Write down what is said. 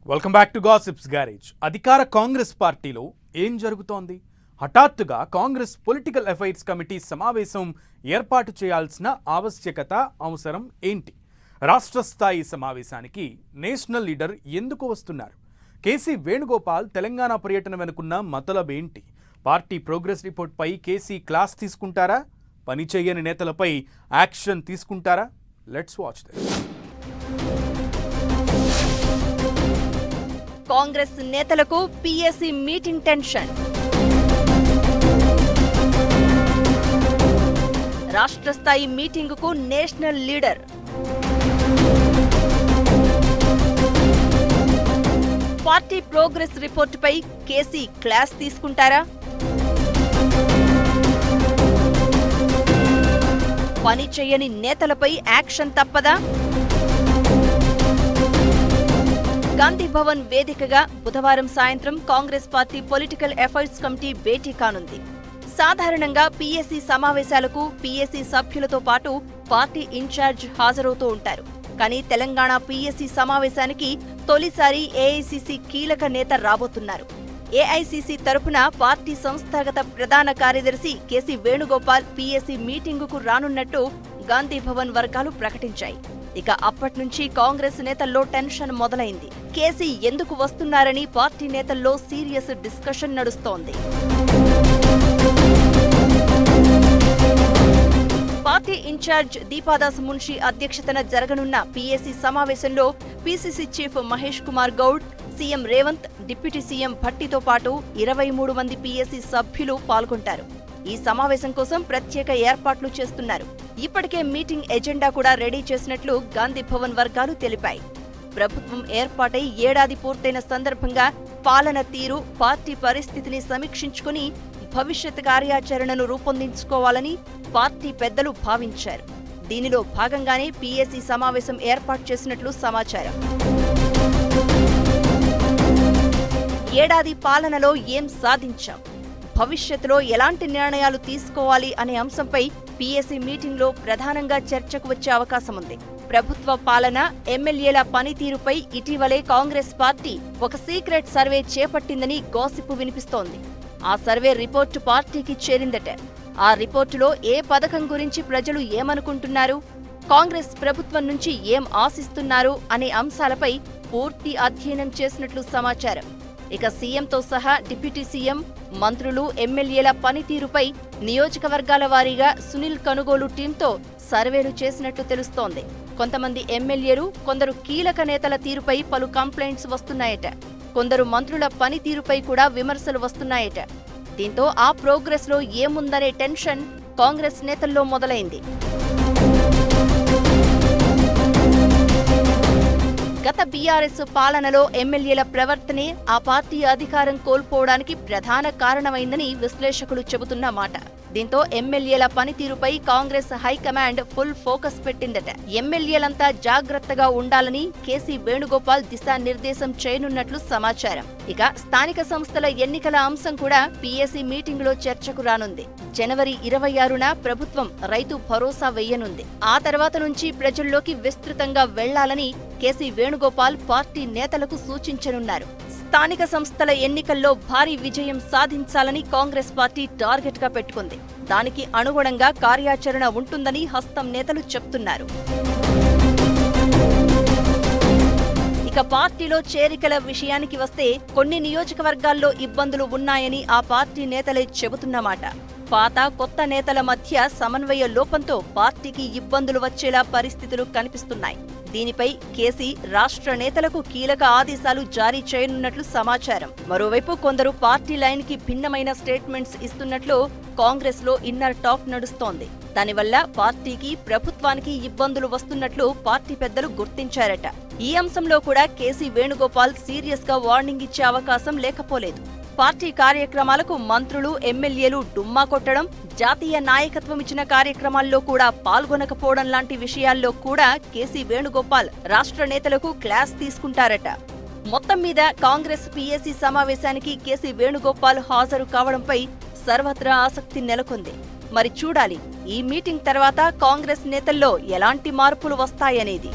Welcome back to gossips garage. అధికార కాంగ్రెస్ పార్టీలో ఏం జరుగుతోంది? హఠాత్తుగా కాంగ్రెస్ పొలిటికల్ అఫైర్స్ కమిటీ సమావేశం ఏర్పాటు చేయాల్సిన ఆవశ్యకత, అవసరం ఏంటి? రాష్ట్ర స్థాయి సమావేశానికి నేషనల్ లీడర్ ఎందుకు వస్తున్నారు? కేసీ వేణుగోపాల్ తెలంగాణ పర్యటన వెనుకున్న మతలబ్ ఏంటి? పార్టీ ప్రోగ్రెస్ రిపోర్ట్పై కేసీ క్లాస్ తీసుకుంటారా? పని చేయని నేతలపై యాక్షన్ తీసుకుంటారా? Let's watch this. కాంగ్రెస్ నేతలకు పీఎస్సీ మీటింగ్ టెన్షన్. రాష్ట్ర స్థాయి మీటింగుకు నేషనల్ లీడర్. పార్టీ ప్రోగ్రెస్ రిపోర్టుపై కేసీ క్లాస్ తీసుకుంటారా? పని చేయని నేతలపై యాక్షన్ తప్పదా? గాంధీ భవన్ వేదికగా బుధవారం సాయంత్రం Congress party political affairs committee భేటీ కానుంది. సాధారణంగా పీఎస్సీ సమావేశాలకు పీఎస్సీ సభ్యులతో పాటు పార్టీ ఇన్ఛార్జ్ హాజరవుతూ ఉంటారు. కానీ తెలంగాణ పీఎస్సీ సమావేశానికి తొలిసారి ఏఐసీసీ కీలక నేత రాబోతున్నారు. ఏఐసీసీ తరపున పార్టీ సంస్థాగత ప్రధాన కార్యదర్శి కేసీ వేణుగోపాల్ పీఎస్సీ మీటింగుకు రానున్నట్టు గాంధీ భవన్ వర్గాలు ప్రకటించాయి. ఇక అప్పట్నుంచి కాంగ్రెస్ నేతల్లో టెన్షన్ మొదలైంది. కేసీ ఎందుకు వస్తున్నారని పార్టీ నేతల్లో సీరియస్ డిస్కషన్ నడుస్తోంది. పార్టీ ఇన్ఛార్జ్ దీపాదాస్ మున్షి అధ్యక్షతన జరగనున్న పీఎస్సీ సమావేశంలో PCC chief Mahesh Kumar Goud, CM Revanth, deputy CM భట్టితో పాటు 23 మంది పీఎస్సీ సభ్యులు పాల్గొంటారు. ఈ సమావేశం కోసం ప్రత్యేక ఏర్పాట్లు చేస్తున్నారు. ఇప్పటికే మీటింగ్ ఎజెండా కూడా రెడీ చేసినట్లు గాంధీ భవన్ వర్గాలు తెలిపాయి. ప్రభుత్వం ఏర్పాటై ఏడాది పూర్తయిన సందర్భంగా పాలన తీరు, పార్టీ పరిస్థితిని సమీక్షించుకుని భవిష్యత్ కార్యాచరణను రూపొందించుకోవాలని పార్టీ పెద్దలు భావించారు. దీనిలో భాగంగానే పీఎస్సీ సమావేశం ఏర్పాటు చేసినట్లు సమాచారం. ఏడాది పాలనలో ఏం సాధించాం, భవిష్యత్తులో ఎలాంటి నిర్ణయాలు తీసుకోవాలి అనే అంశంపై పీఎస్సీ మీటింగ్లో ప్రధానంగా చర్చకు వచ్చే అవకాశం ఉంది. ప్రభుత్వ పాలన, ఎమ్మెల్యేల పనితీరుపై ఇటీవలే కాంగ్రెస్ పార్టీ ఒక సీక్రెట్ సర్వే చేపట్టిందని గాసిప్ వినిపిస్తోంది. ఆ సర్వే రిపోర్టు పార్టీకి చేరిందట. ఆ రిపోర్టులో ఏ పథకం గురించి ప్రజలు ఏమనుకుంటున్నారు, కాంగ్రెస్ ప్రభుత్వం నుంచి ఏం ఆశిస్తున్నారు అనే అంశాలపై పూర్తి అధ్యయనం చేసినట్లు సమాచారం. ఇక సీఎంతో సహా డిప్యూటీ సీఎం, మంత్రులు, ఎమ్మెల్యేల పనితీరుపై నియోజకవర్గాల వారీగా సునీల్ కనుగోలు టీంతో సర్వేలు చేసినట్టు తెలుస్తోంది. కొంతమంది ఎమ్మెల్యేలు, కొందరు కీలక నేతల తీరుపై పలు కంప్లైంట్స్ వస్తున్నాయట. కొందరు మంత్రుల పనితీరుపై కూడా విమర్శలు వస్తున్నాయట. దీంతో ఆ ప్రోగ్రెస్ లో ఏముందనే టెన్షన్ కాంగ్రెస్ నేతల్లో మొదలైంది. గత బీఆర్ఎస్ పాలనలో ఎమ్మెల్యేల ప్రవర్తనే ఆ పార్టీ అధికారం కోల్పోవడానికి ప్రధాన కారణమైందని విశ్లేషకులు చెబుతున్న మాట. దీంతో ఎమ్మెల్యేల పనితీరుపై కాంగ్రెస్ హైకమాండ్ ఫుల్ ఫోకస్ పెట్టిందట. ఎమ్మెల్యేలంతా జాగ్రత్తగా ఉండాలని కేసీ వేణుగోపాల్ దిశానిర్దేశం చేయనున్నట్లు సమాచారం. ఇక స్థానిక సంస్థల ఎన్నికల అంశం కూడా పీఎస్సీ మీటింగ్ లో చర్చకు రానుంది. జనవరి 26న ప్రభుత్వం రైతు భరోసా వెయ్యనుంది. ఆ తర్వాత నుంచి ప్రజల్లోకి విస్తృతంగా వెళ్లాలని కేసీ వేణుగోపాల్ పార్టీ నేతలకు సూచించనున్నారు. స్థానిక సంస్థల ఎన్నికల్లో భారీ విజయం సాధించాలని కాంగ్రెస్ పార్టీ టార్గెట్ గా పెట్టుకుంది. దానికి అనుగుణంగా కార్యాచరణ ఉంటుందని హస్తం నేతలు చెప్తున్నారు. ఇక పార్టీలో చేరికల విషయానికి వస్తే కొన్ని నియోజకవర్గాల్లో ఇబ్బందులు ఉన్నాయని ఆ పార్టీ నేతలే చెబుతున్నమాట. పాత, కొత్త నేతల మధ్య సమన్వయ లోపంతో పార్టీకి ఇబ్బందులు వచ్చేలా పరిస్థితులు కనిపిస్తున్నాయి. దీనిపై కేసీ రాష్ట్ర నేతలకు కీలక ఆదేశాలు జారీ చేయనున్నట్లు సమాచారం. మరోవైపు కొందరు పార్టీ లైన్ కి భిన్నమైన స్టేట్మెంట్స్ ఇస్తున్నట్లు కాంగ్రెస్ లో ఇన్నర్ టాక్ నడుస్తోంది. దానివల్ల పార్టీకి, ప్రభుత్వానికి ఇబ్బందులు వస్తున్నట్లు పార్టీ పెద్దలు గుర్తించారట. ఈ అంశంలో కూడా కేసీ వేణుగోపాల్ సీరియస్ గా వార్నింగ్ ఇచ్చే అవకాశం లేకపోలేదు. పార్టీ కార్యక్రమాలకు మంత్రులు, ఎమ్మెల్యేలు డుమ్మా కొట్టడం, జాతీయ నాయకత్వం ఇచ్చిన కార్యక్రమాల్లో కూడా పాల్గొనకపోవడం లాంటి విషయాల్లో కూడా కేసీ వేణుగోపాల్ రాష్ట్ర నేతలకు క్లాస్ తీసుకుంటారట. మొత్తం మీద కాంగ్రెస్ పీఎస్సీ సమావేశానికి కేసీ వేణుగోపాల్ హాజరు కావడంపై సర్వత్రా ఆసక్తి నెలకొంది. మరి చూడాలి, ఈ మీటింగ్ తర్వాత కాంగ్రెస్ నేతల్లో ఎలాంటి మార్పులు వస్తాయనేది.